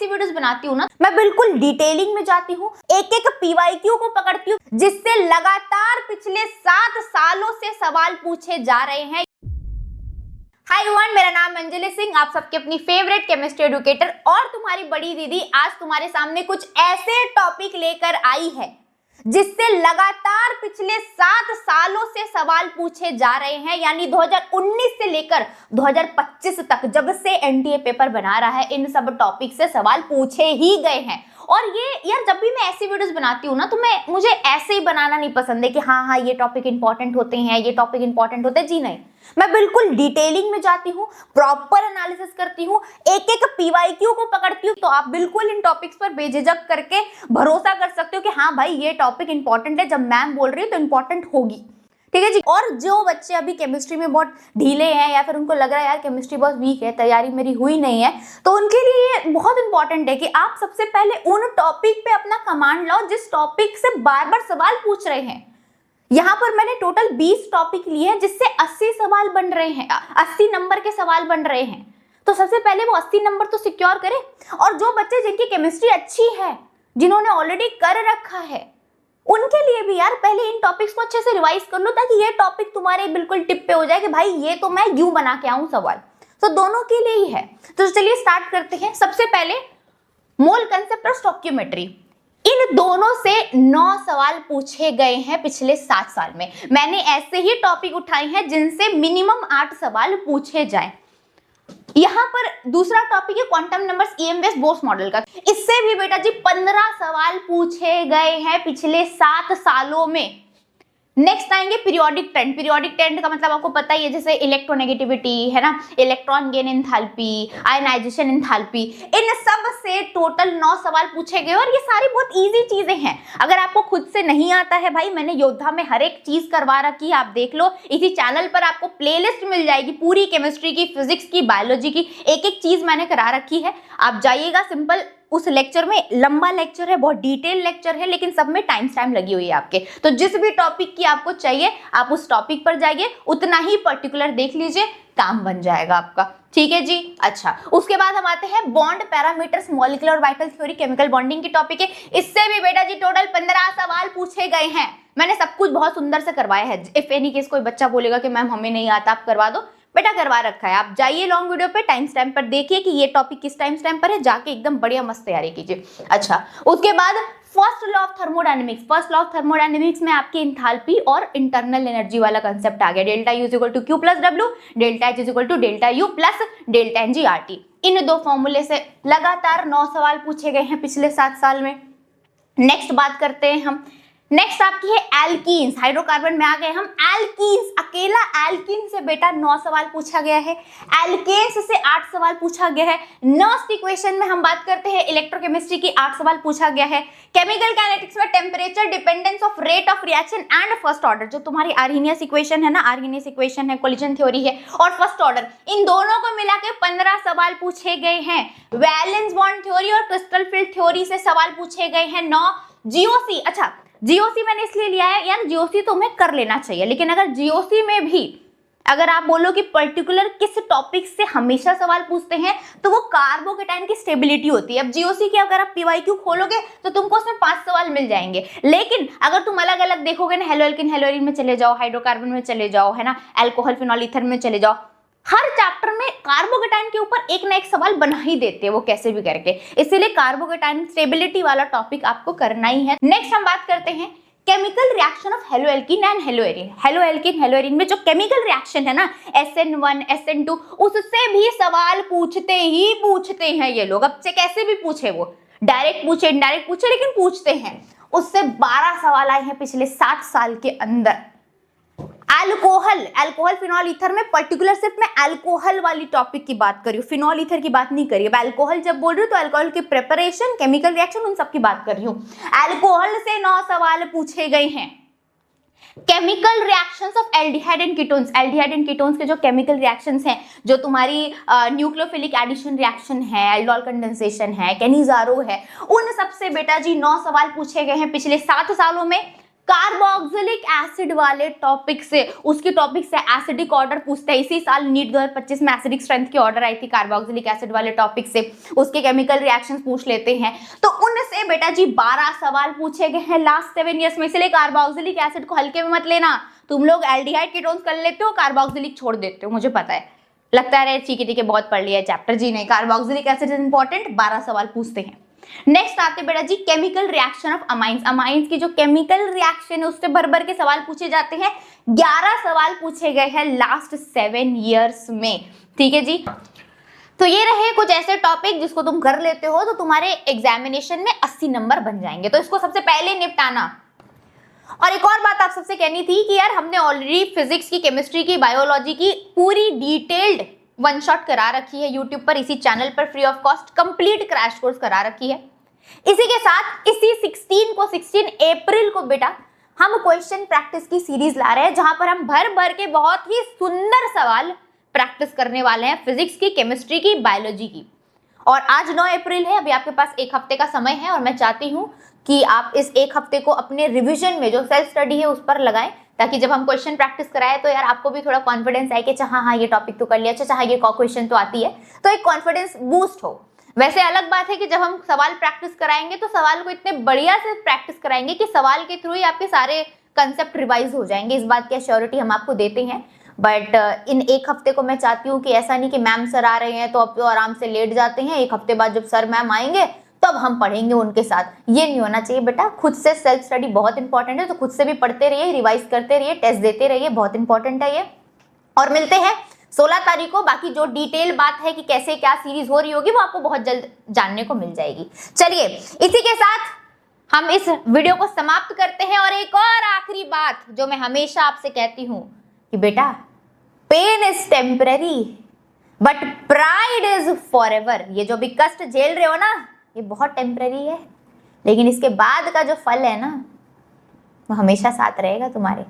ऐसी वीडियोस बनाती हूँ ना, मैं बिल्कुल डिटेलिंग में जाती हूँ, एक एक पीवाईक्यू को पकड़ती हूँ, जिससे लगातार पिछले 7 सालों से सवाल पूछे जा रहे हैं। हाय एवरीवन, मेरा नाम अंजलि सिंह, आप सबके अपनी फेवरेट केमिस्ट्री एडुकेटर और तुम्हारी बड़ी दीदी आज तुम्हारे सामने कुछ ऐसे टॉपिक लेकर आई है जिससे लगातार पिछले 7 सालों से सवाल पूछे जा रहे हैं। यानी 2019 से लेकर 2025 तक, जब से एनटीए पेपर बना रहा है, इन सब टॉपिक से सवाल पूछे ही गए हैं। और ये यार, जब भी मैं ऐसी वीडियोस बनाती हूँ ना, तो मुझे ऐसे ही बनाना नहीं पसंद है कि हाँ ये टॉपिक इंपॉर्टेंट होते हैं, ये टॉपिक इंपॉर्टेंट होते हैं। जी नहीं, मैं बिल्कुल डिटेलिंग में जाती हूँ, प्रॉपर एनालिसिस करती हूँ, एक एक पीवाईक्यू को पकड़ती हूँ। तो आप बिल्कुल इन टॉपिक्स पर बेझिझक करके भरोसा कर सकते हो कि हाँ भाई ये टॉपिक इंपॉर्टेंट है, जब मैम बोल रही है तो इंपॉर्टेंट होगी। ठीक है जी। और जो बच्चे अभी केमिस्ट्री में बहुत ढीले हैं या फिर उनको लग रहा है यार केमिस्ट्री बहुत वीक है, तैयारी मेरी हुई नहीं है, तो उनके लिए ये बहुत इंपॉर्टेंट है कि आप सबसे पहले उन टॉपिक पे अपना कमांड लाओ जिस टॉपिक से बार बार सवाल पूछ रहे हैं। यहाँ पर मैंने टोटल 20 टॉपिक लिए हैं जिससे 80 सवाल बन रहे हैं, 80 नंबर के सवाल बन रहे हैं। तो सबसे पहले वो 80 नंबर तो सिक्योर करें। और जो बच्चे जिनकी केमिस्ट्री अच्छी है, जिन्होंने ऑलरेडी कर रखा है, उनके लिए भी यार पहले इन टॉपिक्स को अच्छे से रिवाइज कर लो, ताकि ये टॉपिक तुम्हारे बिल्कुल टिप पे हो जाए कि भाई ये तो मैं यूं बना के आऊं सवाल। तो दोनों के लिए ही है। तो चलिए स्टार्ट करते हैं। सबसे पहले मोल कंसेप्ट और स्टोइकियोमेट्री, इन दोनों से 9 सवाल पूछे गए हैं पिछले 7 साल में। मैंने ऐसे ही टॉपिक उठाए हैं जिनसे मिनिमम 8 सवाल पूछे जाए। यहाँ पर दूसरा टॉपिक है quantum numbers EM based Bohr's model का। इससे भी बेटा जी 15 सवाल पूछे गए हैं पिछले 7 सालों में। नेक्स्ट आएंगे पीरियोडिक ट्रेंड। पीरियोडिक ट्रेंड का मतलब आपको पता ही है, जैसे इलेक्ट्रोनेगेटिविटी है ना, electron gain enthalpy, ionization enthalpy, इन सब से टोटल 9 सवाल पूछे गए। और ये सारी बहुत इजी चीजें हैं। अगर आपको खुद से नहीं आता है भाई, मैंने योद्धा में हर एक चीज करवा रखी है, आप देख लो। इसी चैनल पर आपको प्लेलिस्ट मिल जाएगी पूरी केमिस्ट्री की, फिजिक्स की, बायोलॉजी की, एक एक चीज मैंने करा रखी है। आप जाइएगा, सिंपल उस लेक्चर में, लंबा लेक्चर है, बहुत डिटेल लेक्चर है, लेकिन सब में टाइम लगी हुई है आपके। तो जिस भी टॉपिक की आपको चाहिए आप उस टॉपिक पर जाइए, उतना ही पर्टिकुलर देख लीजिए, काम बन जाएगा आपका। ठीक है जी। अच्छा, उसके बाद हम आते हैं बॉन्ड पैरामीटर्स, मॉलिक्यूलर और वाइटल थ्योरी, केमिकल बॉन्डिंग की टॉपिक है। इससे भी बेटा जी टोटल 15 सवाल पूछे गए हैं। मैंने सब कुछ बहुत सुंदर से करवाया है। इफ एनी केस कोई बच्चा बोलेगा कि मैम हमें नहीं आता, आप करवा दो, बेटा करवा रखा है। आप जाइए लॉन्ग वीडियो पे, टाइम स्टैम्प पर देखिए कि ये टॉपिक किस टाइम स्टैम्प पर है, जाके एकदम बढ़िया मस्त तैयारी कीजिए। अच्छा, उसके बाद first law of thermodynamics. First law of thermodynamics में आपकी एंथैल्पी और इंटरनल एनर्जी वाला कंसेप्ट आ गया। Delta U is equal to Q plus W, delta H is equal to delta U plus delta n g R T. इन 2 फॉर्मूले से लगातार 9 सवाल पूछे गए हैं पिछले 7 साल में। नेक्स्ट बात करते हैं हम। नेक्स्ट आपकी है एल्कीन्स। हाइड्रोकार्बन में आ गए हम। एल्कीन्स, अकेला एल्कीन से बेटा 9 सवाल पूछा गया है। एल्केन्स से 8 सवाल पूछा गया है। नर्स्ट इक्वेशन में हम बात करते हैं इलेक्ट्रोकेमिस्ट्री की, 8 सवाल पूछा गया है। केमिकल काइनेटिक्स में temperature dependence of rate of reaction and first order, जो तुम्हारी आर्हेनियस इक्वेशन है ना, आर्हेनियस इक्वेशन है, कोलिजन थ्योरी है और फर्स्ट ऑर्डर, इन दोनों को मिला के 15 सवाल पूछे गए हैं। वैलेंस बॉन्ड थ्योरी और क्रिस्टल फील्ड थ्योरी से सवाल पूछे गए हैं 9। जीओसी, अच्छा जीओसी मैंने इसलिए लिया है यार, जीओसी तुम्हें कर लेना चाहिए, लेकिन अगर जीओसी में भी अगर आप बोलो कि पर्टिकुलर किस टॉपिक से हमेशा सवाल पूछते हैं, तो वो कार्बोकेटाइन की स्टेबिलिटी होती है। अब जीओसी की अगर आप पीवाईक्यू खोलोगे तो तुमको उसमें 5 सवाल मिल जाएंगे, लेकिन अगर तुम अलग अलग देखोगे ना, हेलोएल्किन हेलोरीन में चले जाओ, हाइड्रोकार्बन में चले जाओ, है ना, अल्कोहल फिनॉल ईथर में चले जाओ, हर चैप्टर में कार्बोकेटाइन के ऊपर एक ना एक सवाल बना ही देते हैं वो कैसे भी करके। इसीलिए कार्बोकेटाइन स्टेबिलिटी वाला टॉपिक आपको करना ही है। नेक्स्ट हम बात करते हैं केमिकल रिएक्शन ऑफ हेलोएल्किन एंड हेलोएरिन। हेलोएल्किन हेलोएरिन में जो केमिकल रिएक्शन है ना, SN1 SN2, उससे भी सवाल पूछते ही पूछते हैं ये लोग। अब से कैसे भी पूछे, वो डायरेक्ट पूछे, इनडायरेक्ट पूछे, लेकिन पूछते हैं। उससे 12 सवाल आए हैं पिछले 7 साल के अंदर। अल्कोहल फिनॉल ईथर में पर्टिकुलर सिर्फ मैं अल्कोहल वाली टॉपिक की बात कर रही हूँ, फिनॉल ईथर की बात नहीं कर रही। अल्कोहल जब बोल रही हूँ तो अल्कोहल की प्रिपरेशन, केमिकल रिएक्शन, उन सब की बात कर रही हूँ। अल्कोहल से 9 सवाल पूछे गए हैं। Chemical reactions of aldehyde and ketones. Aldehyde and ketones के जो केमिकल रिएक्शंस हैं, जो तुम्हारी न्यूक्लियोफिलिक एडिशन रिएक्शन है, एल्डोल कंडेंसेशन है, कैनिजारो है, उन सब से बेटा जी 9 सवाल पूछे गए हैं पिछले 7 सालों में। कार्बोक्सिलिक एसिड वाले टॉपिक से, उसके टॉपिक से एसिडिक ऑर्डर पूछते हैं। इसी साल नीट 2025 में एसिडिक स्ट्रेंथ की ऑर्डर आई थी कार्बोक्सिलिक एसिड वाले टॉपिक से, उसके केमिकल रिएक्शंस पूछ लेते हैं। तो उनसे बेटा जी 12 सवाल पूछे गए हैं लास्ट 7 ईयर्स में, इसलिए कार्बोक्सिलिक एसिड को हल्के में मत लेना। तुम लोग एल्डिहाइड कीटोन्स कर लेते हो, कार्बोक्सिलिक छोड़ देते हो, मुझे पता है, लगता है ठीक है बहुत पढ़ लिया है चैप्टर। जी नहीं, कार्बोक्सिलिक एसिड इज इंपॉर्टेंट, 12 सवाल पूछते हैं। नेक्स्ट आते बेटा जी chemical reaction of amines. Amines की जो केमिकल रिएक्शन है उससे भर भर के सवाल पूछे जाते हैं। 11 सवाल पूछे गए हैं लास्ट 7 ईयर्स में, ठीक है जी। तो ये रहे कुछ ऐसे टॉपिक जिसको तुम कर लेते हो तो तुम्हारे एग्जामिनेशन में 80 नंबर बन जाएंगे, तो इसको सबसे पहले निपटाना। और एक और बात आप सबसे कहनी थी कि यार हमने ऑलरेडी फिजिक्स की, केमिस्ट्री की, बायोलॉजी की पूरी डिटेल्ड वन शॉट करा रखी है यूट्यूब पर, इसी चैनल पर free of cost complete crash course करा रखी है। इसी के साथ इसी 16 अप्रैल को बेटा हम क्वेश्चन प्रैक्टिस की सीरीज ला रहे हैं, जहां पर हम भर भर के बहुत ही सुंदर सवाल प्रैक्टिस करने वाले हैं फिजिक्स की, केमिस्ट्री की, बायोलॉजी की। और आज 9 अप्रैल है, अभी आपके पास एक हफ्ते का समय है और मैं चाहती हूं कि आप इस एक हफ्ते को अपने रिविजन में, जो सेल्फ स्टडी है, उस पर लगाएं, ताकि जब हम क्वेश्चन प्रैक्टिस कराएं तो यार आपको भी थोड़ा कॉन्फिडेंस आए कि हाँ ये टॉपिक तो कर लिया, अच्छा ये क्वेश्चन तो आती है, तो एक कॉन्फिडेंस बूस्ट हो। वैसे अलग बात है कि जब हम सवाल प्रैक्टिस कराएंगे तो सवाल को इतने बढ़िया से प्रैक्टिस कराएंगे कि सवाल के थ्रू ही आपके सारे कंसेप्ट रिवाइज हो जाएंगे, इस बात की एश्योरिटी हम आपको देते हैं। बट इन एक हफ्ते को मैं चाहती हूँ कि ऐसा नहीं कि मैम सर आ रहे हैं तो अब तो आराम से लेट जाते हैं, एक हफ्ते बाद जब सर मैम आएंगे तब हम पढ़ेंगे उनके साथ, ये नहीं होना चाहिए बेटा। खुद से सेल्फ स्टडी बहुत इंपॉर्टेंट है, तो खुद से भी पढ़ते रहिए, रिवाइज करते रहिए, टेस्ट देते रहिए, बहुत इंपॉर्टेंट है ये। और मिलते हैं 16 तारीख को, बाकी जो डिटेल बात है कि कैसे क्या सीरीज हो रही होगी वो आपको बहुत जल्द जानने को मिल जाएगी। चलिए इसी के साथ हम इस वीडियो को समाप्त करते हैं। और एक और आखिरी बात जो मैं हमेशा आपसे कहती हूं कि बेटा pain is temporary but pride is forever. ये जो भी कष्ट झेल रहे हो ना, ये बहुत टेम्पररी है, लेकिन इसके बाद का जो फल है ना वो हमेशा साथ रहेगा तुम्हारे।